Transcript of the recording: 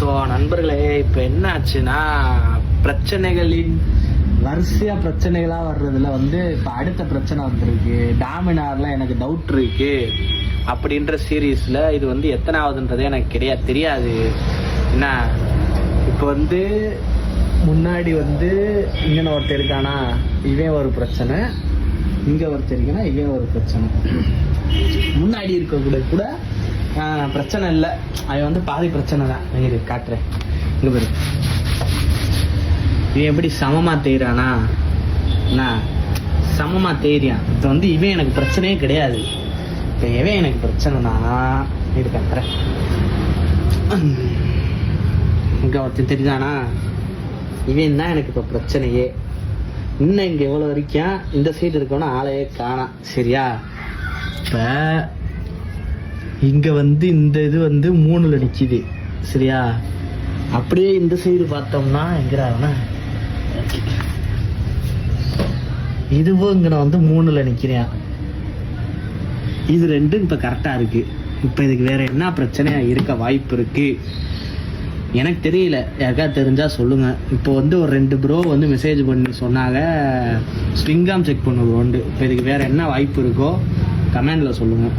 So நண்பர்களே, இப்போ என்ன ஆச்சுன்னா, பிரச்சனைகளின் வரிசையாக பிரச்சனைகளாக வர்றதுல வந்து இப்போ அடுத்த பிரச்சனை வந்துருக்கு. டாமினாரில் எனக்கு டவுட் இருக்கு அப்படின்ற சீரீஸில் இது வந்து எத்தனாவதுன்றதே எனக்கு தெரியாது. என்ன இப்போ வந்து முன்னாடி வந்து இங்கே ஒருத்தர் இருக்கானா, இவன் ஒரு பிரச்சனை. இங்கே ஒருத்தர் இருக்கானா, இவன் ஒரு பிரச்சனை. முன்னாடி இருக்கக்கூட பிரச்சனை இல்லை, அவன் வந்து பாதி பிரச்சனை தான். இரு காட்டுறேன், இங்கே பாரு. இவன் எப்படி சமமாக தேய்றானா, நான் சமமாக தேய்றான். இப்போ வந்து இவன் எனக்கு பிரச்சனையே கிடையாது. இப்போ எவன் எனக்கு பிரச்சனைனா இது காட்டுறேன். இங்கே ஒருத்தன் தெரியுதானா, இவன் தான் எனக்கு இப்போ பிரச்சனையே. இன்னும் இங்கே எவ்வளோ வரைக்கும் இந்த சைடு இருக்கவனா ஆளையே காணாம். சரியா, இப்போ இங்கே வந்து இந்த இது வந்து 3ல் நிற்கிது. சரியா, அப்படியே இந்த சைடு பார்த்தோம்னா எங்கிறாருன்னா இதுவும் இங்கே நான் வந்து 3ல் நிற்கிறேன். இது ரெண்டும் இப்போ கரெக்டாக இருக்குது. இப்போ இதுக்கு வேறு என்ன பிரச்சனையாக இருக்க வாய்ப்பு இருக்குது எனக்கு தெரியல. யாருக்கா தெரிஞ்சால் சொல்லுங்கள். இப்போ வந்து ஒரு 2 ப்ரோ வந்து மெசேஜ் பண்ணி சொன்னாங்க ஸ்விங்காம் செக் பண்ணுவோம். இப்போ இதுக்கு வேறு என்ன வாய்ப்பு இருக்கோ கமெண்டில் சொல்லுங்கள்.